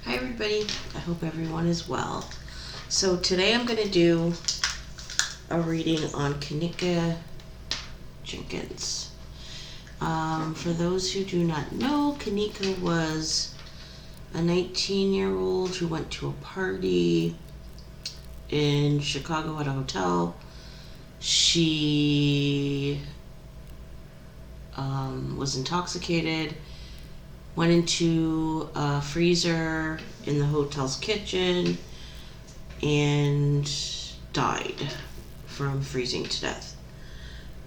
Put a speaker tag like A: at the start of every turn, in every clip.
A: Hi everybody, I hope everyone is well. So today I'm going to do a reading on Kenneka Jenkins. For those who do not know, Kenneka was a 19-year-old who went to a party in Chicago at a hotel. She was intoxicated, went into a freezer in the hotel's kitchen, and died from freezing to death.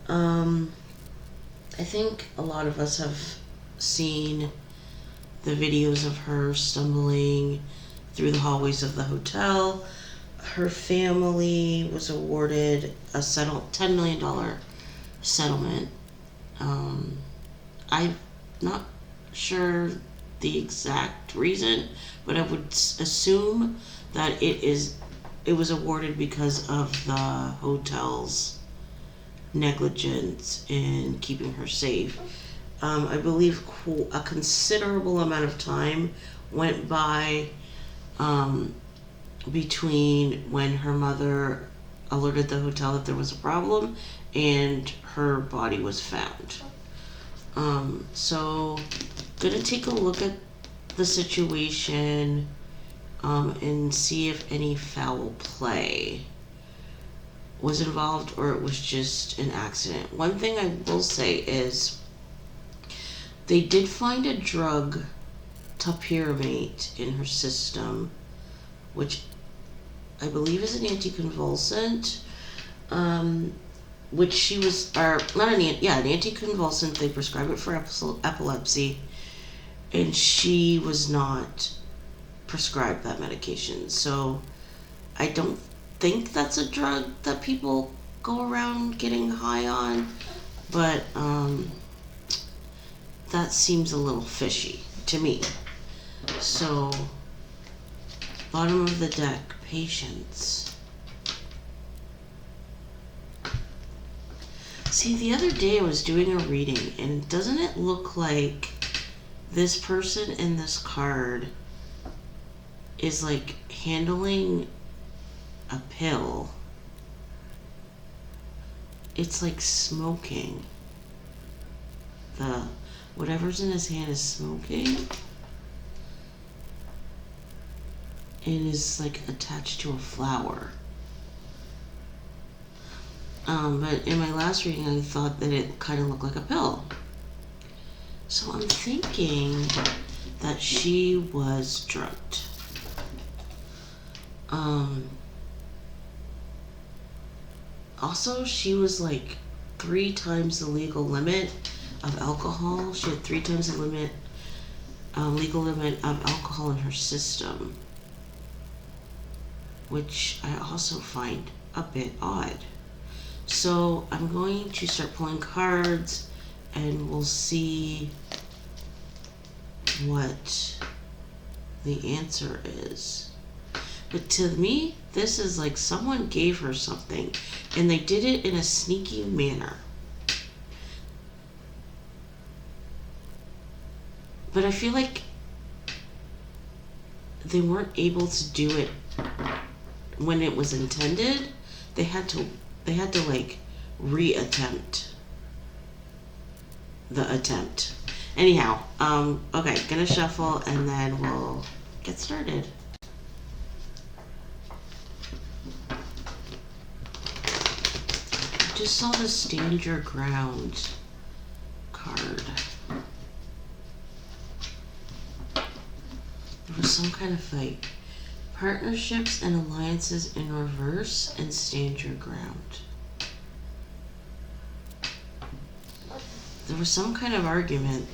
A: I think a lot of us have seen the videos of her stumbling through the hallways of the hotel. Her family was awarded a $10 million settlement. I'm not sure the exact reason, but I would assume that it was awarded because of the hotel's negligence in keeping her safe. I believe a considerable amount of time went by between when her mother alerted the hotel that there was a problem and her body was found. So gonna take a look at the situation and see if any foul play was involved or it was just an accident. One thing I will say is they did find a drug, topiramate, in her system, which I believe is an anticonvulsant, which she was, or not an anticonvulsant. They prescribe it for epilepsy, and she was not prescribed that medication. So I don't think that's a drug that people go around getting high on, but that seems a little fishy to me. So, bottom of the deck, patience. See, the other day I was doing a reading, and doesn't it look like this person in this card is like handling a pill? It's like smoking. Whatever's in his hand is smoking and is like attached to a flower. But in my last reading I thought that it kind of looked like a pill. So I'm thinking that she was drugged. Also, she was like 3 times the legal limit of alcohol. She had 3 times the legal limit of alcohol in her system, which I also find a bit odd. So I'm going to start pulling cards and we'll see what the answer is. But to me, this is like someone gave her something and they did it in a sneaky manner. But I feel like they weren't able to do it when it was intended. They had to like reattempt the attempt. Anyhow, okay, gonna shuffle and then we'll get started. Just saw the stand your ground card. There was some kind of fight. Partnerships and alliances in reverse and stand your ground. There was some kind of argument.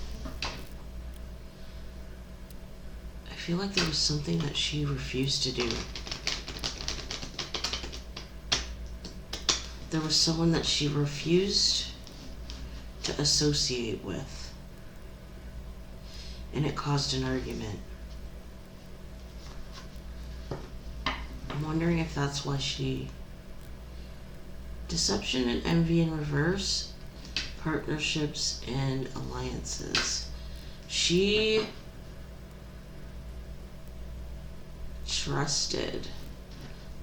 A: I feel like there was something that she refused to do. There was someone that she refused to associate with, and it caused an argument. I'm wondering if that's why she... Deception and envy in reverse, partnerships and alliances. She trusted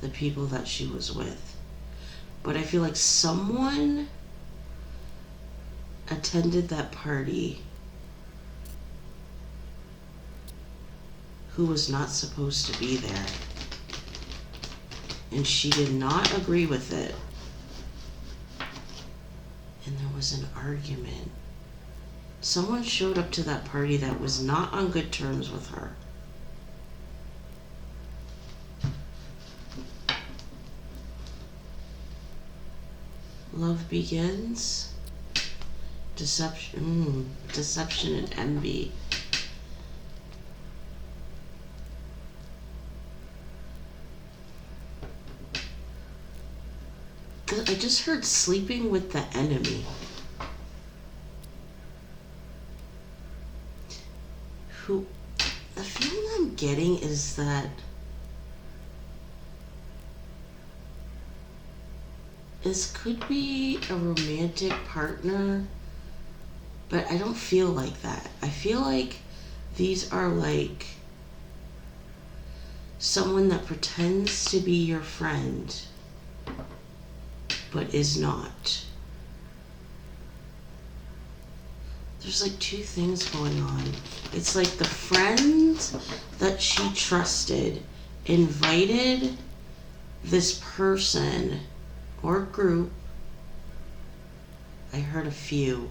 A: the people that she was with. But I feel like someone attended that party who was not supposed to be there. And she did not agree with it. And there was an argument. Someone showed up to that party that was not on good terms with her. Love begins. Deception and envy. I just heard sleeping with the enemy. Who, the feeling I'm getting is that this could be a romantic partner, but I don't feel like that. I feel like these are like someone that pretends to be your friend but is not. There's like two things going on. It's like the friend that she trusted invited this person or group, I heard a few,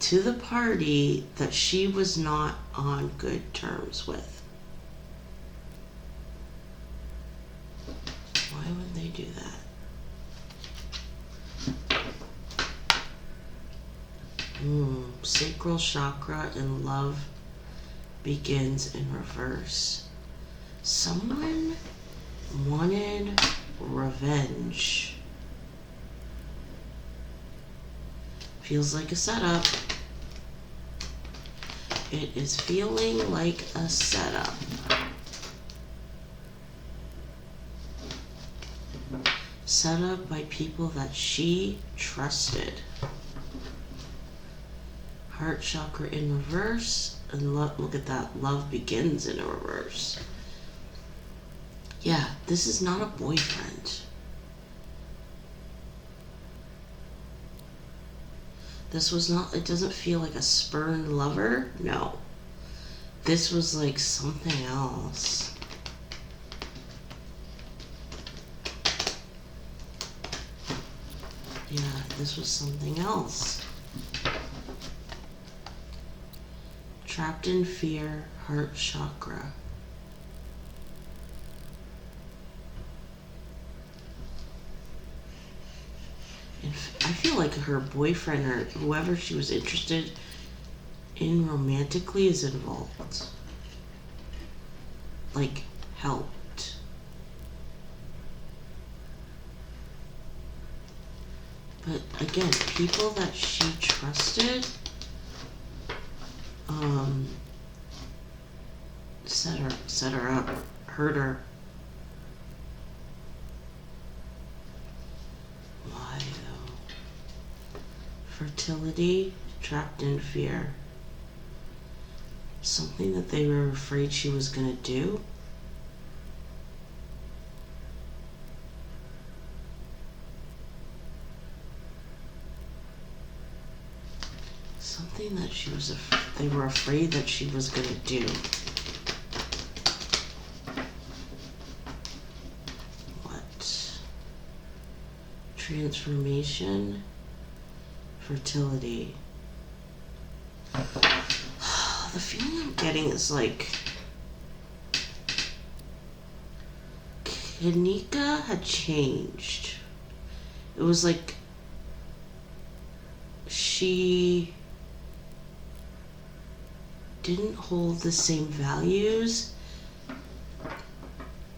A: to the party that she was not on good terms with. Why would they do that? Sacral chakra and love begins in reverse. Someone wanted revenge. Feels like a setup. It is feeling like a setup. Set up by people that she trusted. Heart chakra in reverse, and look at that, love begins in a reverse. Yeah, this is not a boyfriend. This was not, it doesn't feel like a spurned lover, no. This was like something else. Yeah, this was something else. Trapped in fear, heart chakra. And I feel like her boyfriend or whoever she was interested in romantically is involved. Like, helped. But again, people that she trusted set her up, hurt her. Why though? Fertility, trapped in fear. Something that they were afraid she was gonna do. Something that they were afraid that she was gonna do. What? Transformation, fertility. The feeling I'm getting is like Kenneka had changed. It was like she didn't hold the same values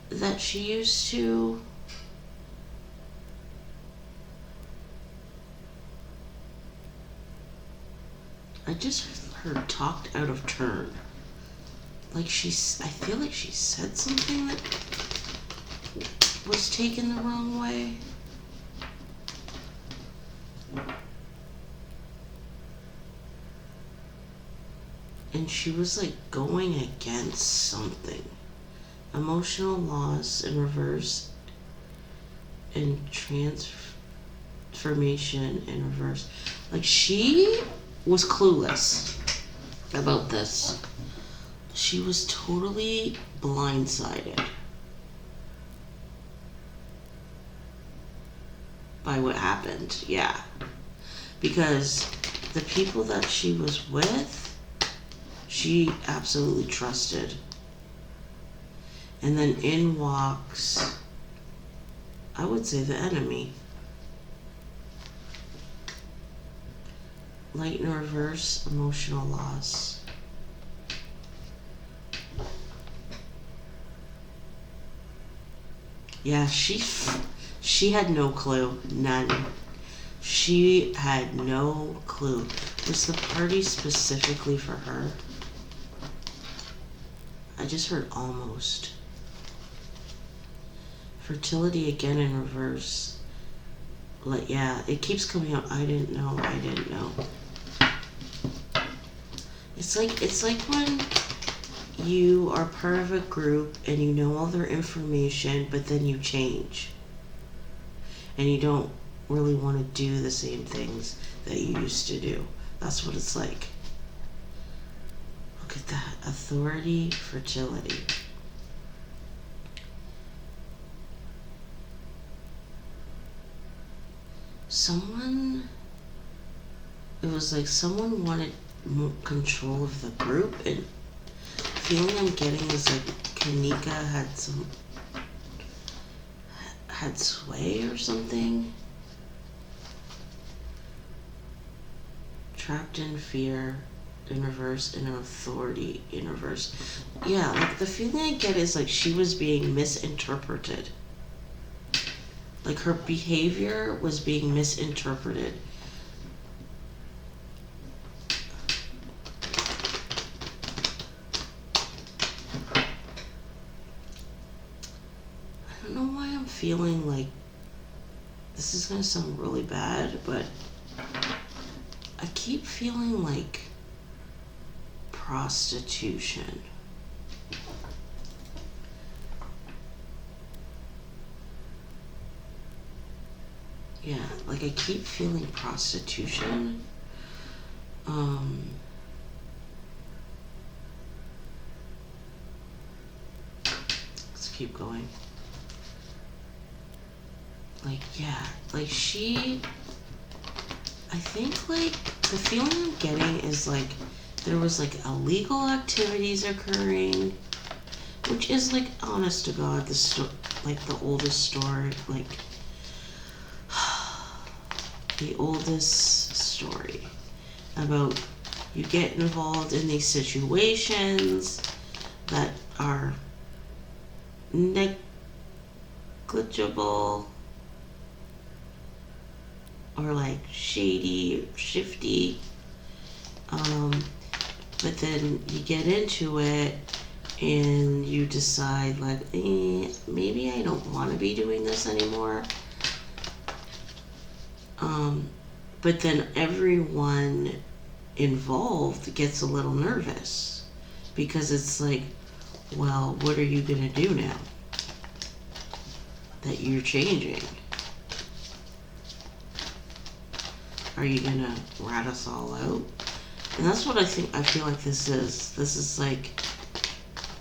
A: that she used to. I just heard her talked out of turn. Like I feel like she said something that was taken the wrong way. and she was like going against something. Emotional loss in reverse and transformation in reverse. Like, she was clueless about this. She was totally blindsided by what happened. Yeah. Because the people that she was with, she absolutely trusted. And then in walks, I would say, the enemy. Light in reverse, emotional loss. Yeah, she had no clue. None. She had no clue. Was the party specifically for her? I just heard almost. Fertility again in reverse. Like, yeah, it keeps coming up. I didn't know. It's like when you are part of a group and you know all their information, but then you change. And you don't really want to do the same things that you used to do. That's what it's like. Look at that. Authority, fertility. It was like someone wanted more control of the group, and the feeling I'm getting is like Kenneka had sway or something. Trapped in fear in reverse and an authority in reverse. Yeah, like the feeling I get is like she was being misinterpreted. Like her behavior was being misinterpreted. I don't know why I'm feeling like this is gonna sound really bad, but I keep feeling like prostitution. Yeah, like I keep feeling prostitution. Let's keep going. Like, yeah, like I think like the feeling I'm getting is like there was like illegal activities occurring, which is like, honest to God, like the oldest story, like the oldest story about you get involved in these situations that are negligible or like shady, shifty, but then you get into it and you decide like, maybe I don't want to be doing this anymore. But then everyone involved gets a little nervous because it's like, well, what are you gonna do now that you're changing? Are you gonna rat us all out? And that's what I feel like this is. This is like,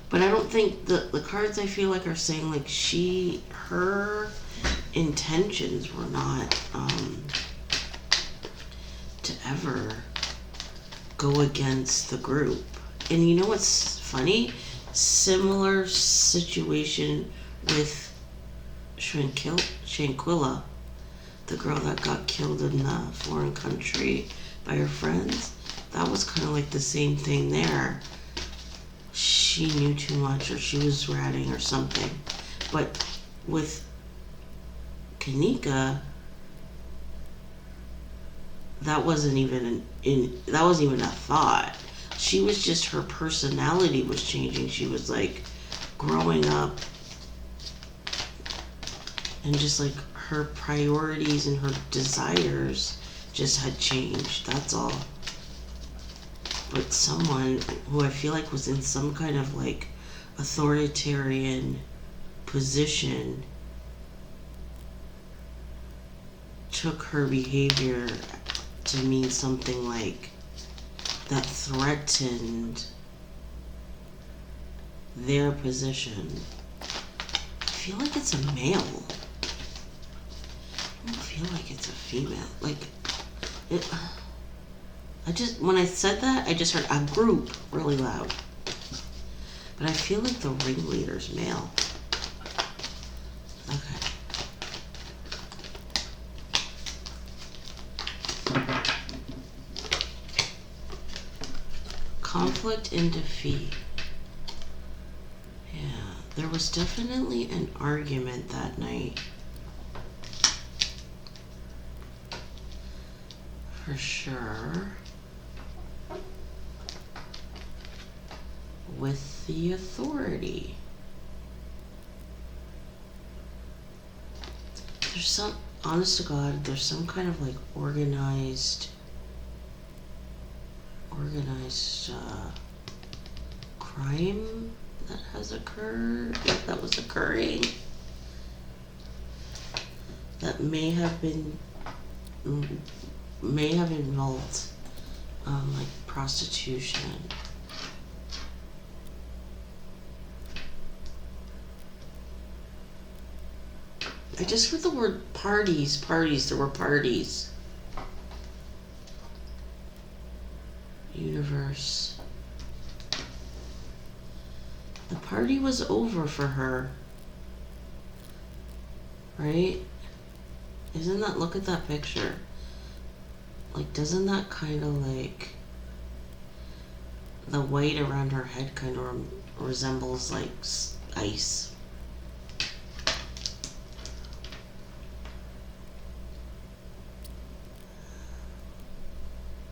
A: but I don't think the cards I feel like are saying like her intentions were not to ever go against the group. And you know what's funny? Similar situation with Shanquilla, the girl that got killed in a foreign country by her friends. That was kind of like the same thing there. She knew too much, or she was ratting or something. But with Kenneka, that wasn't even a thought. She was just, her personality was changing. She was like growing up, and just like her priorities and her desires just had changed. That's all. but someone who I feel like was in some kind of like authoritarian position took her behavior to mean something like that threatened their position. I feel like it's a male. I don't feel like it's a female. Like, when I said that, I just heard a group really loud. But I feel like the ringleader's male. Okay. Conflict and defeat. Yeah, there was definitely an argument that night. For sure. With the authority. There's some, honest to God, there's some kind of like organized crime that has occurred, that was occurring, that may have involved like prostitution. I just heard the word parties, there were parties. Universe. The party was over for her. Right? Isn't that, look at that picture. Like, doesn't that kind of like, the white around her head kind of resembles like ice.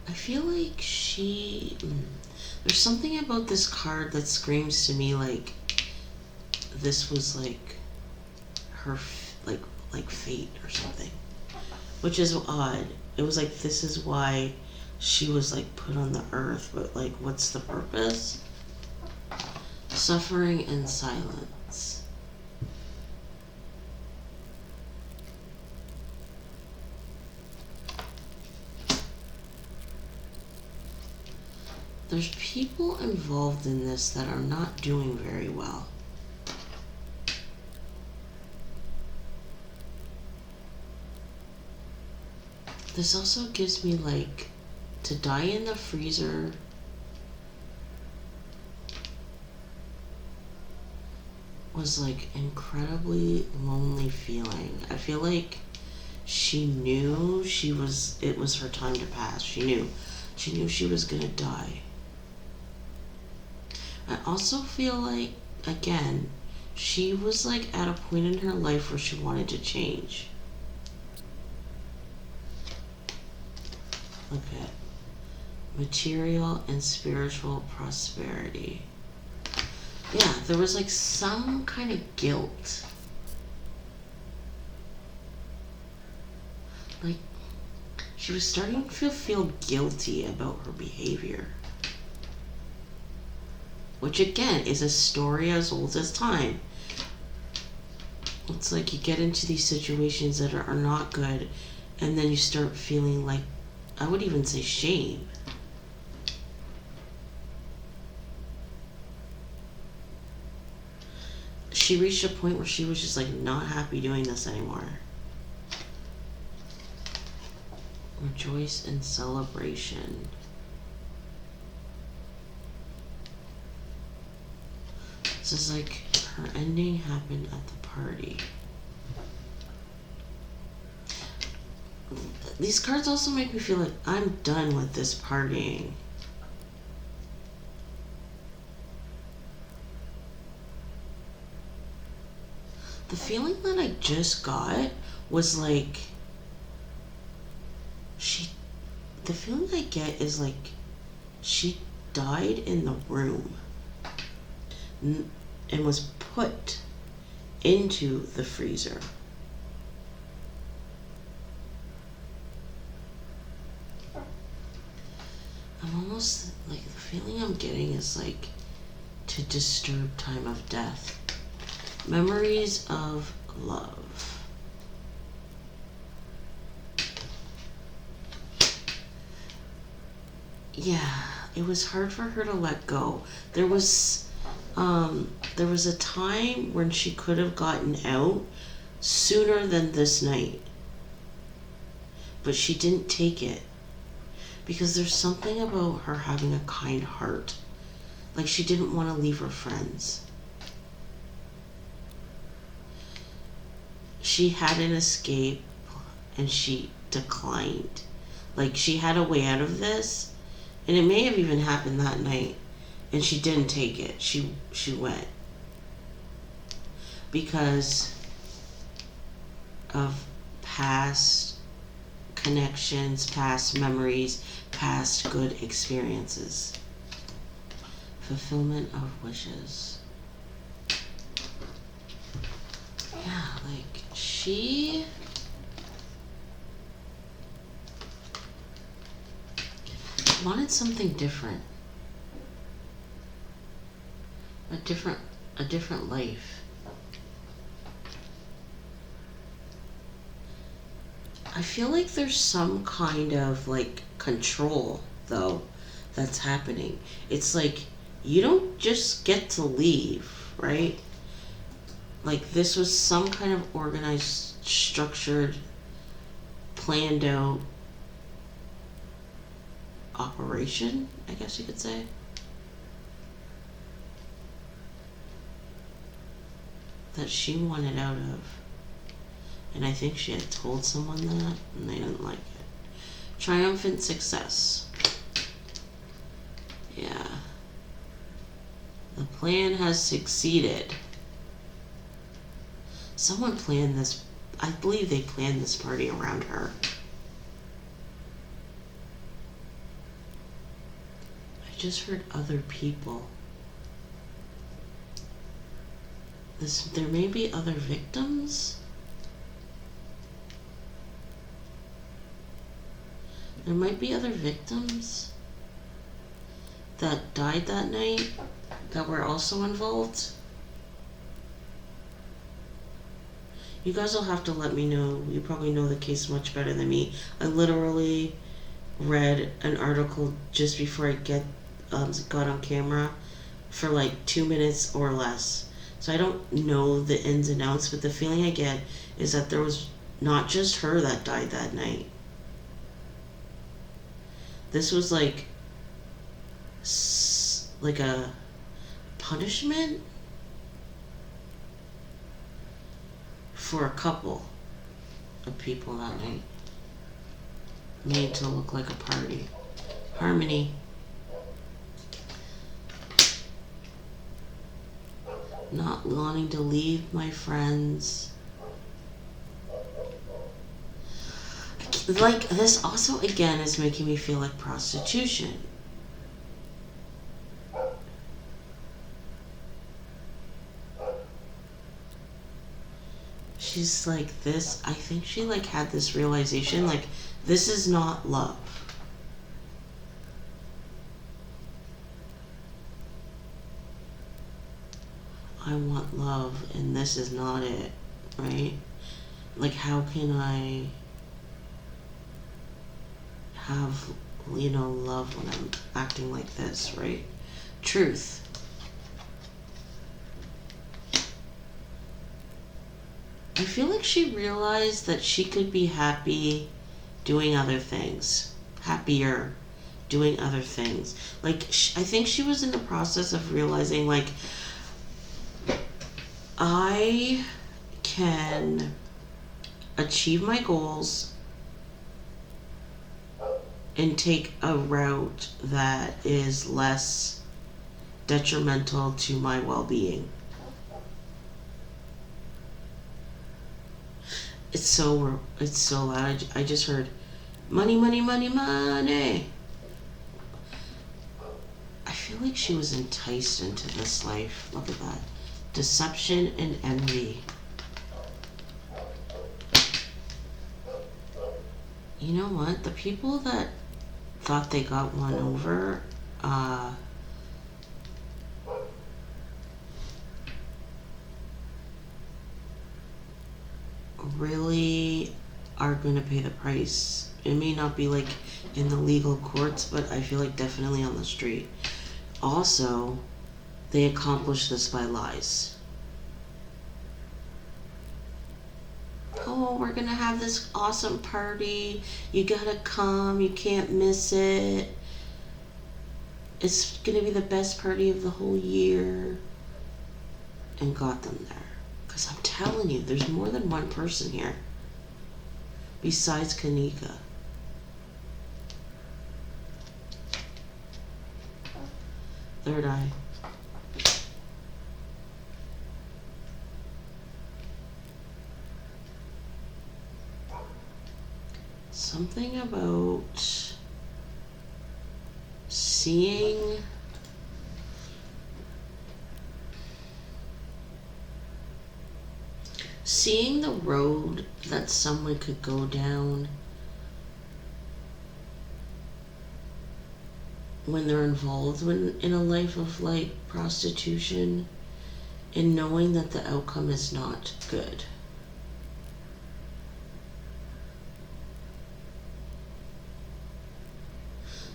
A: I feel like there's something about this card that screams to me like this was like her like fate or something, which is odd. It was like, this is why she was like put on the earth, but like, what's the purpose? Suffering and silence. There's people involved in this that are not doing very well. This also gives me like, to die in the freezer was like incredibly lonely feeling. I feel like she knew it was her time to pass. She knew she was gonna die. I also feel like, again, she was like at a point in her life where she wanted to change. Look at material and spiritual prosperity. Yeah, there was like some kind of guilt. Like, she was starting to feel guilty about her behavior. Which again is a story as old as time. It's like you get into these situations that are not good, and then you start feeling like, I would even say shame. She reached a point where she was just like not happy doing this anymore. Rejoice in celebration. This is like her ending happened at the party. These cards also make me feel like I'm done with this partying. The feeling that I just got was like, the feeling I get is like she died in the room and was put into the freezer. I'm almost like, feeling I'm getting is like to disturb time of death. Memories of love. Yeah, it was hard for her to let go. There was a time when she could have gotten out sooner than this night, but she didn't take it because there's something about her having a kind heart. Like she didn't want to leave her friends. She had an escape and she declined. Like she had a way out of this, and it may have even happened that night, and she didn't take it. She went because of past connections, past memories, past good experiences. Fulfillment of wishes. Yeah, like she wanted something different. A different life. I feel like there's some kind of like control though that's happening. It's like you don't just get to leave, right? Like this was some kind of organized, structured, planned out operation, I guess you could say. That she wanted out of. And I think she had told someone that, and they didn't like it. Triumphant success. Yeah. The plan has succeeded. Someone planned this. I believe they planned this party around her. I just heard other people. There may be other victims. There might be other victims that died that night that were also involved. You guys will have to let me know. You probably know the case much better than me. I literally read an article just before I got on camera for like 2 minutes or less. So I don't know the ins and outs, but the feeling I get is that there was not just her that died that night. This was like a punishment for a couple of people that night. Made to look like a party. Harmony. Not wanting to leave my friends. Like, this also, again, is making me feel like prostitution. She's like this, I think she like had this realization, like, this is not love. I want love, and this is not it, right? Like, how can I have, love when I'm acting like this, right? Truth. I feel like she realized that she could be happy doing other things. Happier doing other things. Like, I think she was in the process of realizing, like, I can achieve my goals and take a route that is less detrimental to my well-being. It's so loud. I just heard money, money, money, money. I feel like she was enticed into this life. Look at that. Deception and envy. You know what? The people that thought they got one over really are going to pay the price. It may not be like in the legal courts, but I feel like definitely on the street. Also, they accomplish this by lies. Oh, we're gonna have this awesome party. You gotta come. You can't miss it. It's gonna be the best party of the whole year. And got them there. Because I'm telling you, there's more than one person here. Besides Kenneka. Third eye. Something about seeing the road that someone could go down when they're involved in a life of like prostitution, and knowing that the outcome is not good.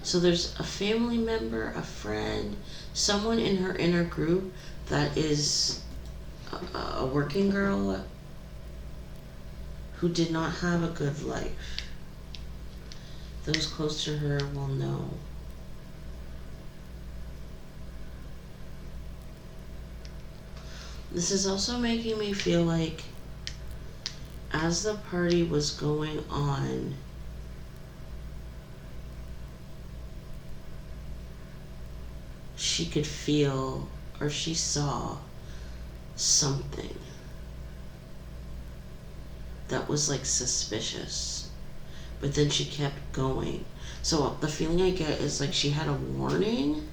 A: So there's a family member, a friend, someone in her inner group that is a working girl who did not have a good life. Those close to her will know. This is also making me feel like as the party was going on, she could feel, or she saw something that was like suspicious, but then she kept going. So the feeling I get is like she had a warning.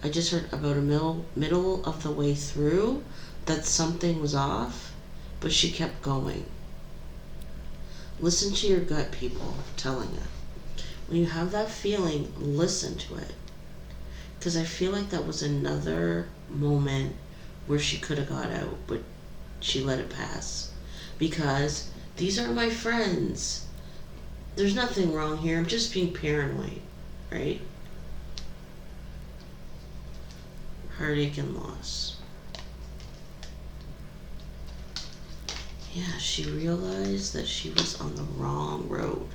A: I just heard about a middle of the way through that something was off, but she kept going. Listen to your gut, people, telling you. When you have that feeling, listen to it. Because I feel like that was another moment where she could have got out, but she let it pass. Because these are my friends. There's nothing wrong here. I'm just being paranoid, right? Heartache and loss. Yeah, she realized that she was on the wrong road.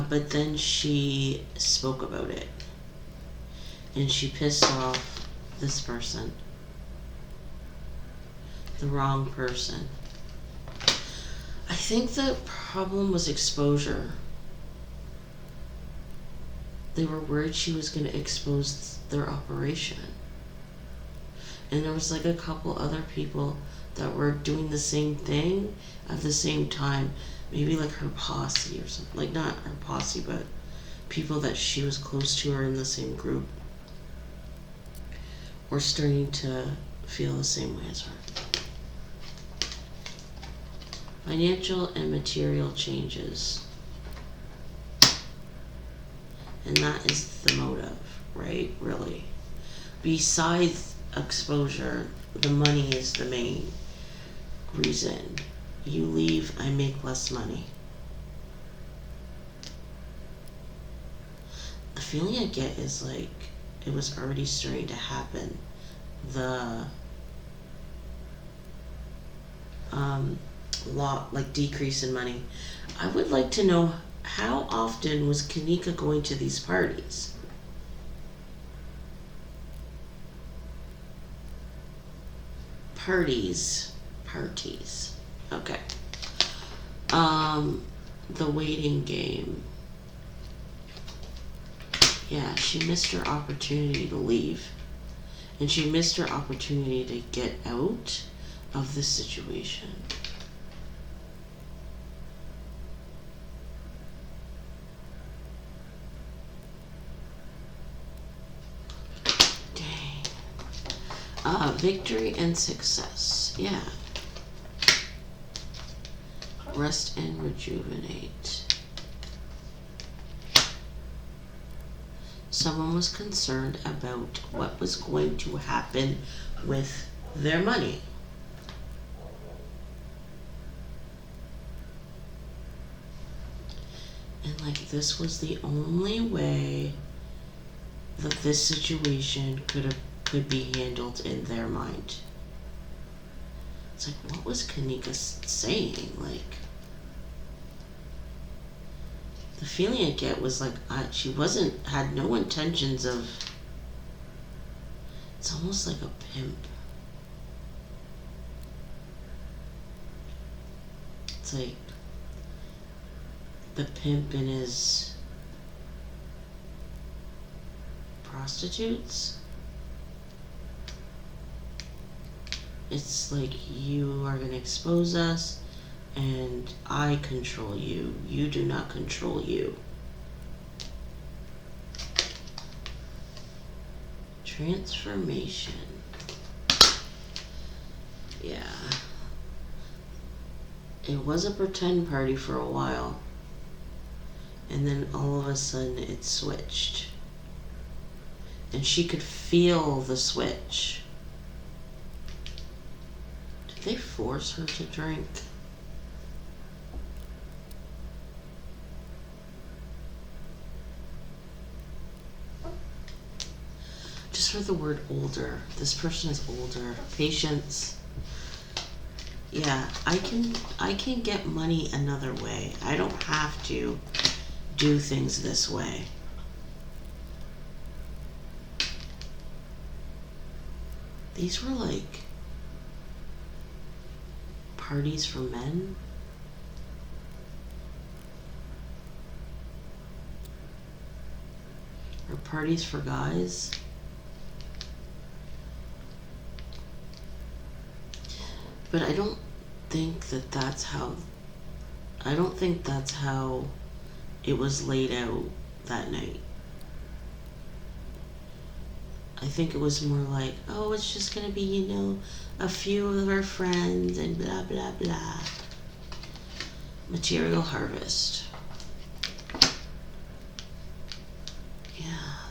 A: But then she spoke about it. And she pissed off this person. The wrong person. I think the problem was exposure. They were worried she was going to expose their operation. And there was like a couple other people that were doing the same thing at the same time. Maybe like her posse or something. Like not her posse, but people that she was close to or in the same group. Were starting to feel the same way as her. Financial and material changes. And that is the motive, right? Really. Besides exposure, the money is the main reason. You leave, I make less money. The feeling I get is like it was already starting to happen. The decrease in money. I would like to know, how often was Kenneka going to these parties? Parties. Okay. The waiting game. Yeah, she missed her opportunity to leave. And she missed her opportunity to get out of this situation. Victory and success. Yeah. Rest and rejuvenate. Someone was concerned about what was going to happen with their money. And like this was the only way that this situation could be handled in their mind. It's like, what was Kenneka saying? Like, the feeling I get was like she had no intentions of. It's almost like a pimp. It's like the pimp and his prostitutes. It's like, you are going to expose us and I control you. You do not control you. Transformation. Yeah. It was a pretend party for a while. And then all of a sudden it switched. And she could feel the switch. Did they force her to drink? Just heard the word older. This person is older. Patience. Yeah, I can get money another way. I don't have to do things this way. These were like parties for men. Or parties for guys. But I don't think that's how it was laid out that night. I think it was more like, oh, it's just gonna be, a few of our friends and blah, blah, blah. Material harvest. Yeah.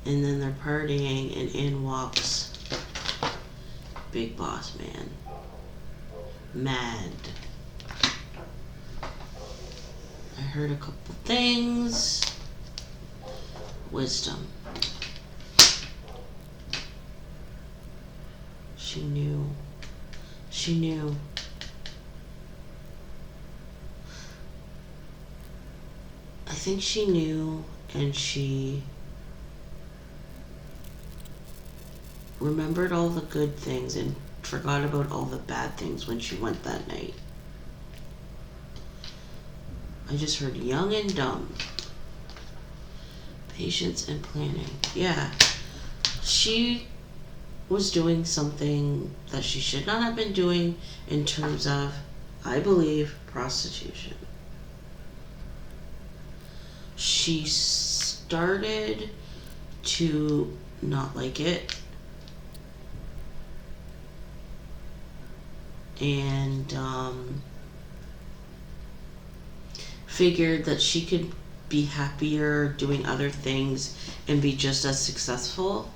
A: And then they're partying and in walks Big Boss Man. Mad. I heard a couple things. Wisdom. She knew. She knew. I think she knew, and she remembered all the good things and forgot about all the bad things when she went that night. I just heard young and dumb. Patience and planning. Yeah. She was doing something that she should not have been doing in terms of, I believe, prostitution. She started to not like it. And figured that she could be happier doing other things and be just as successful,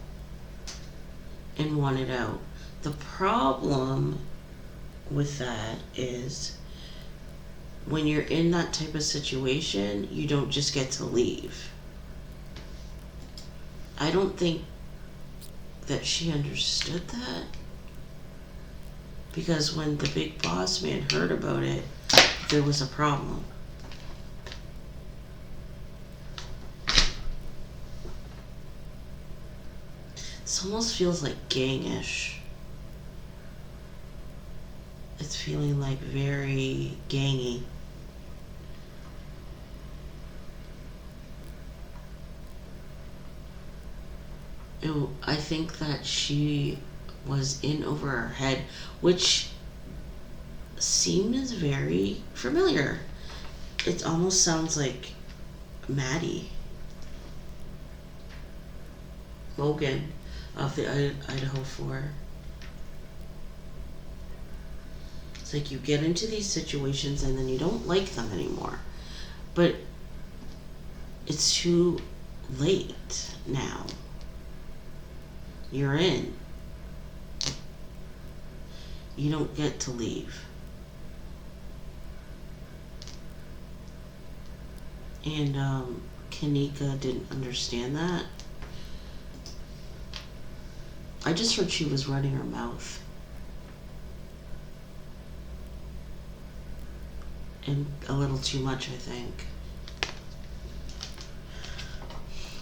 A: and wanted out. The problem with that is when you're in that type of situation, you don't just get to leave. I don't think that she understood that, because when the Big Boss Man heard about it, there was a problem. This almost feels like gangish. It's feeling like very gangy. I think that she was in over her head, which seems very familiar. It almost sounds like Maddie Logan of the Idaho 4. It's like you get into these situations and then you don't like them anymore. But it's too late now. You're in. You don't get to leave. And Kenneka didn't understand that. I just heard she was running her mouth. And a little too much, I think.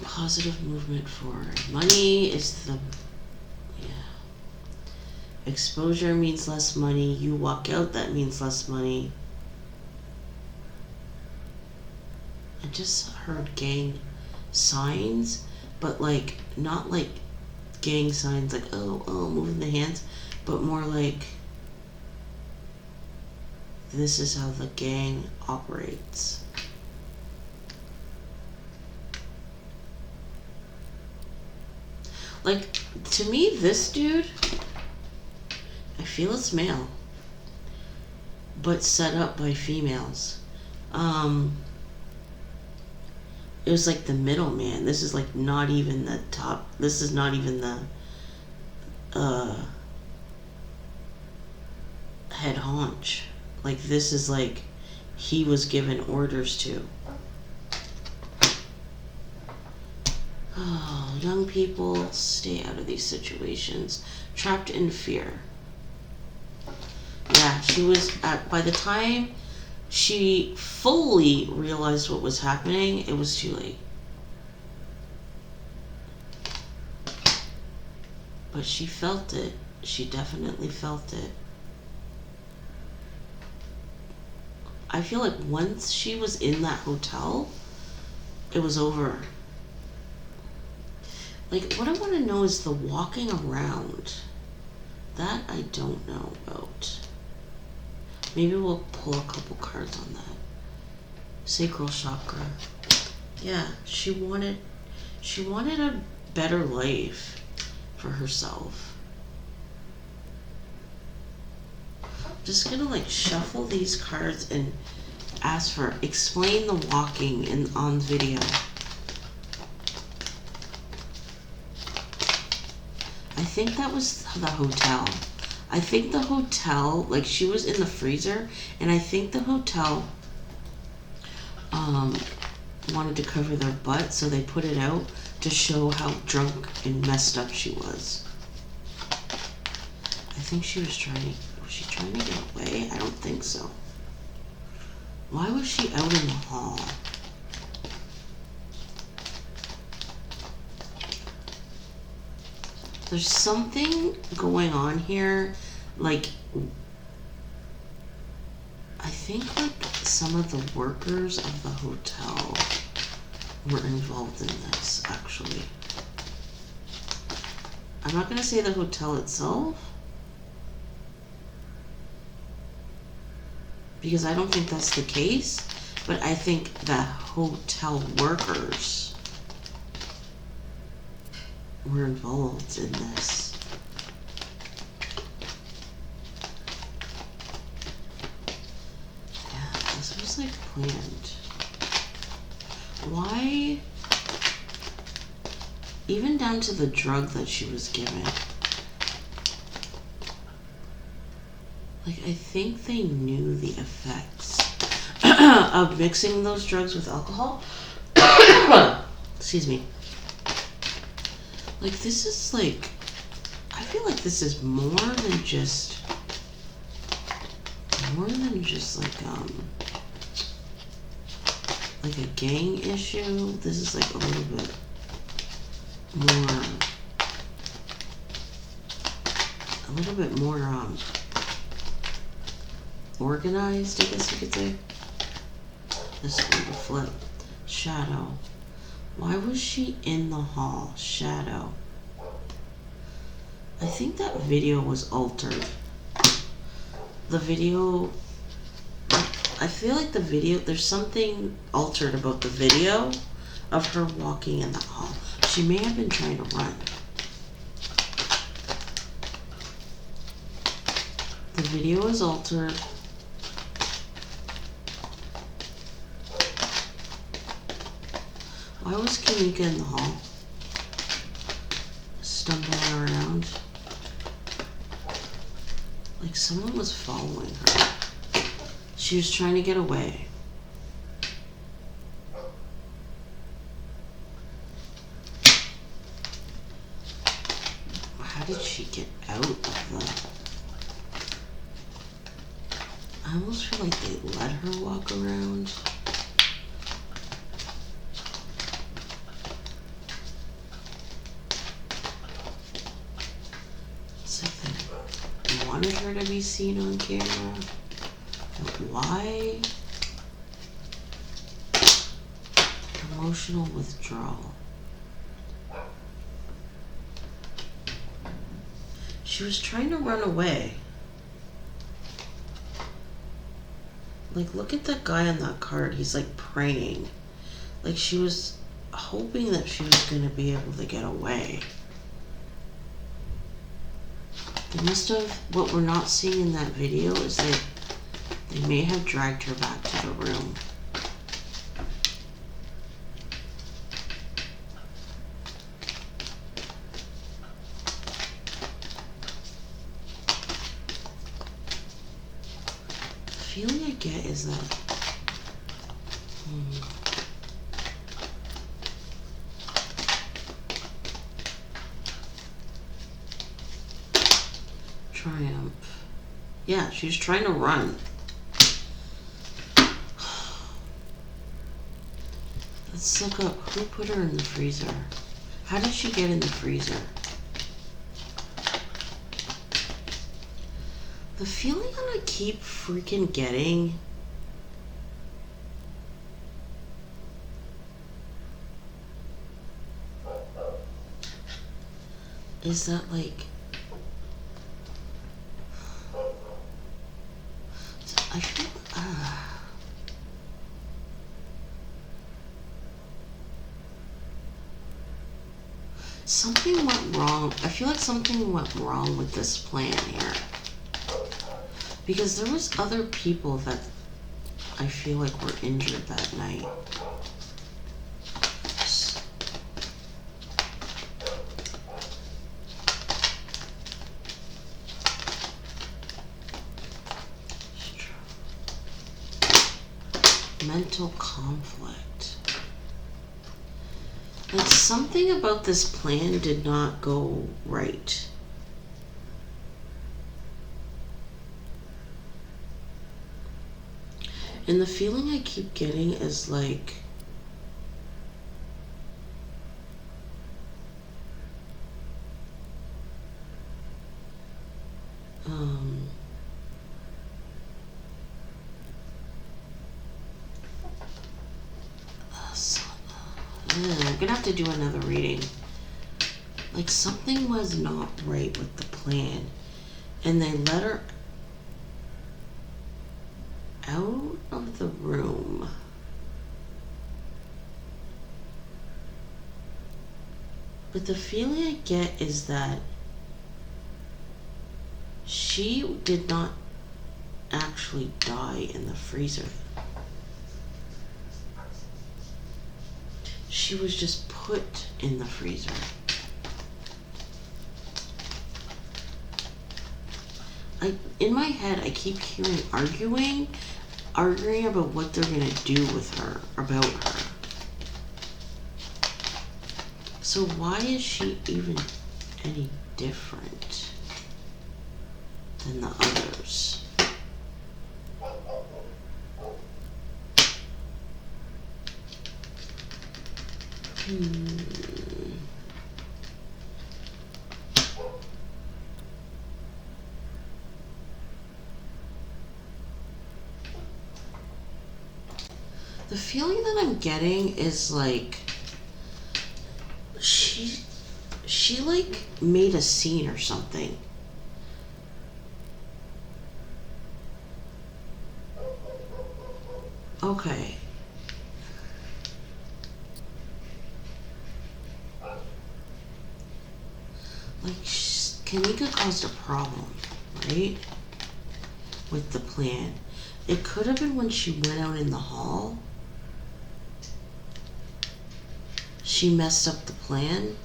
A: Positive movement forward. Money is the... Yeah. Exposure means less money. You walk out, that means less money. I just heard gang signs, but like, not like gang signs like, oh, moving the hands, but more like, this is how the gang operates. Like, to me, this dude, I feel it's male, but set up by females. It was like the middleman. This is like not even the top. This is not even the head honch. Like, this is like he was given orders to. Oh, young people, stay out of these situations. Trapped in fear. Yeah, she was by the time she fully realized what was happening, it was too late. But she felt it. She definitely felt it. I feel like once she was in that hotel, it was over. Like, what I want to know is the walking around. That I don't know about. Maybe we'll pull a couple cards on that. Sacral chakra. Yeah, she wanted a better life for herself. Just gonna like shuffle these cards and ask for explain the walking on video. I think that was the hotel. I think the hotel, like, she was in the freezer, and I think the hotel wanted to cover their butt, so they put it out to show how drunk and messed up she was. I think she was she trying to get away? I don't think so. Why was she out in the hall? There's something going on here, like, I think like some of the workers of the hotel were involved in this, actually. I'm not going to say the hotel itself, because I don't think that's the case, but I think the hotel workers were involved in this. Yeah, this was like planned. Why? Even down to the drug that she was given. Like, I think they knew the effects of mixing those drugs with alcohol. Excuse me. Like, this is like, I feel like this is more than just like a gang issue. This is like a little bit more organized, I guess you could say. This one, the flip. Shadow. Why was she in the hall? Shadow. I think that video was altered. The video, I feel like the video, there's something altered about the video of her walking in the hall. She may have been trying to run. The video is altered. Why was Kenneka in the hall? Stumbling around. Like someone was following her. She was trying to get away. How did she get out of the... I almost feel like they let her walk around. It's like they wanted her to be seen on camera. But why? Emotional withdrawal. She was trying to run away. Like, look at that guy on that card. He's like praying. Like she was hoping that she was going to be able to get away. They must have, what we're not seeing in that video is that they may have dragged her back to the room. The feeling I get is that Triumph. Yeah, she's trying to run. Let's look up who put her in the freezer. How did she get in the freezer? The feeling that I keep freaking getting is that like I feel something went wrong. I feel like something went wrong with this plan here. Because there was other people that I feel like were injured that night. Mental conflict. Like something about this plan did not go right. And the feeling I keep getting is like I'm gonna have to do another reading. Like something was not right with the plan, and they let her out of the room. But the feeling I get is that she did not actually die in the freezer. She was just put in the freezer. In my head, I keep hearing arguing about what they're gonna do with her, about her. So why is she even any different than the others? The feeling that I'm getting is like she like made a scene or something. Okay. Like Kenneka caused a problem, right? with the plan. It could have been when she went out in the hall. She messed up the plan.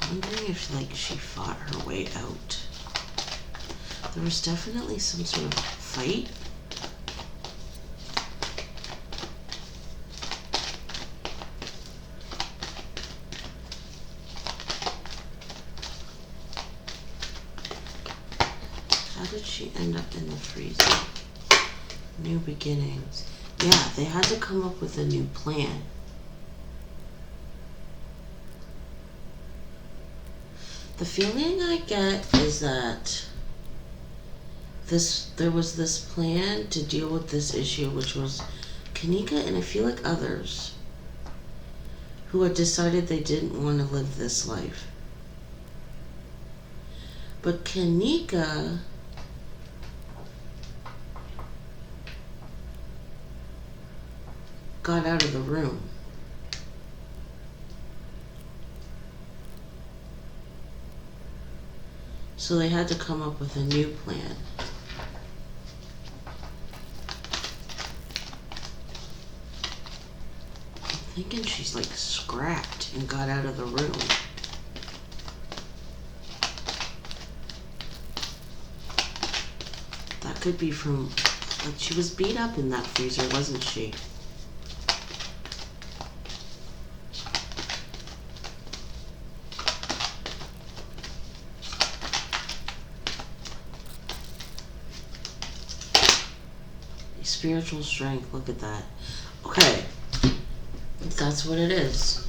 A: I'm wondering if, like, she fought her way out. There was definitely some sort of fight. How did she end up in the freezer? New beginnings. Yeah, they had to come up with a new plan. The feeling I get is that there was this plan to deal with this issue, which was Kenneka and I feel like others who had decided they didn't want to live this life. But Kenneka got out of the room. So they had to come up with a new plan. I'm thinking she's like scrapped and got out of the room. That could be from, like, she was beat up in that freezer, wasn't she? Spiritual strength, look at that. Okay, that's what it is.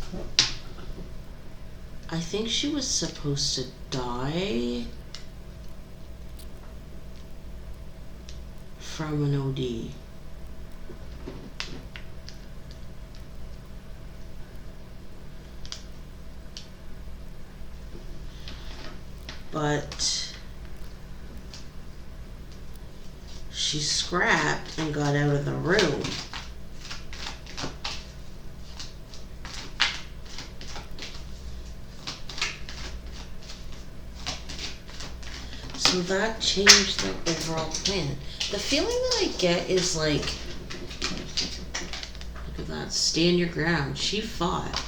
A: I think she was supposed to die from an OD. But she scrapped and got out of the room. So that changed the overall plan. The feeling that I get is like, look at that, stand your ground. She fought.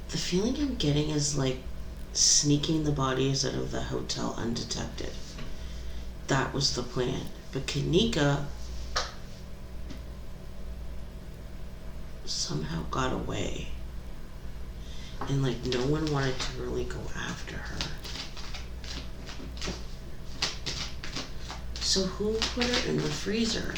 A: The feeling I'm getting is like sneaking the bodies out of the hotel undetected. That was the plan. But Kenneka somehow got away. And like no one wanted to really go after her. So who put her in the freezer?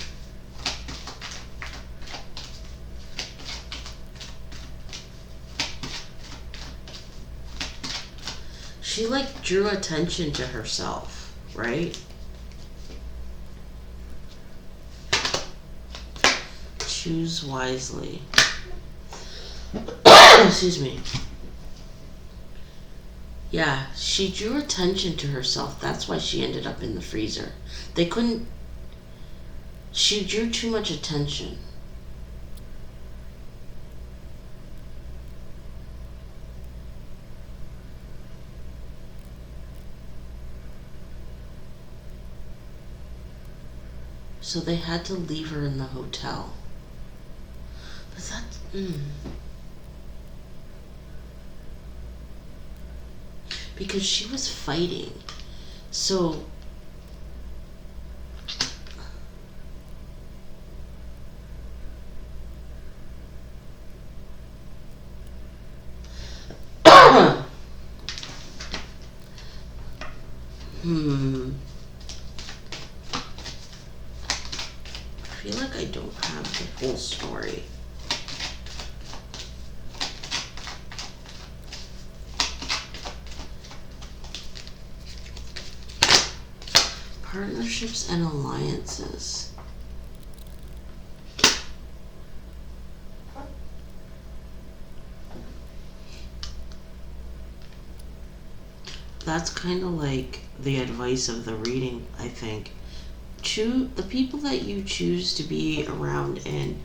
A: She like drew attention to herself, right? Choose wisely. Excuse me. Yeah, she drew attention to herself. That's why she ended up in the freezer. They couldn't... She drew too much attention. So they had to leave her in the hotel. But that... Because she was fighting. So... I feel like I don't have the whole story. Partnerships and alliances. That's kind of like the advice of the reading, I think. Choose the people that you choose to be around and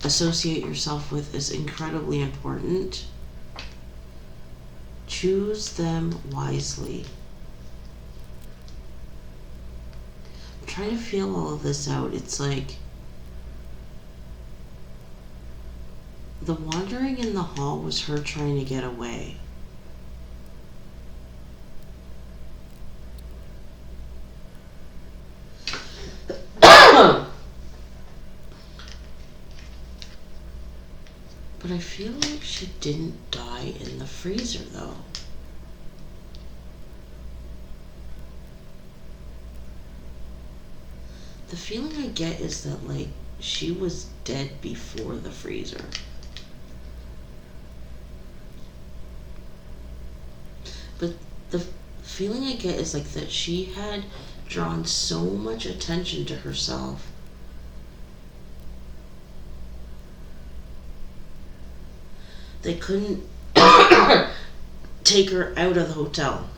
A: associate yourself with is incredibly important. Choose them wisely. I'm trying to feel all of this out. It's like the wandering in the hall was her trying to get away. But I feel like she didn't die in the freezer, though. The feeling I get is that, like, she was dead before the freezer. But the feeling I get is, like, that she had drawn so much attention to herself they couldn't take her out of the hotel.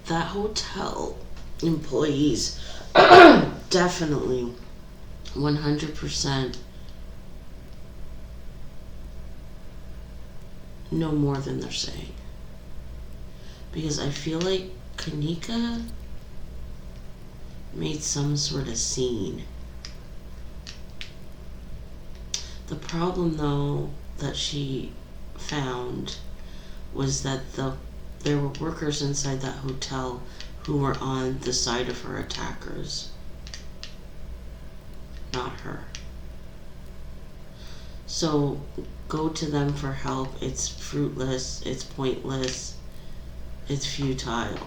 A: That hotel employees definitely 100% know more than they're saying. Because I feel like Kenneka made some sort of scene. The problem, though, that she found was that there were workers inside that hotel who were on the side of her attackers, not her. So go to them for help. It's fruitless, it's pointless, it's futile,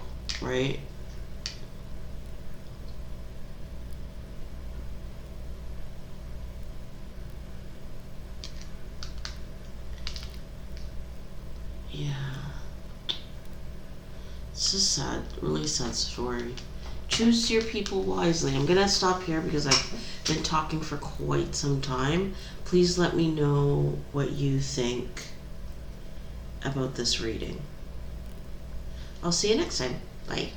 A: right? Yeah. It's a sad, really sad story. Choose your people wisely. I'm gonna stop here because I've been talking for quite some time. Please let me know what you think about this reading. I'll see you next time. Bye.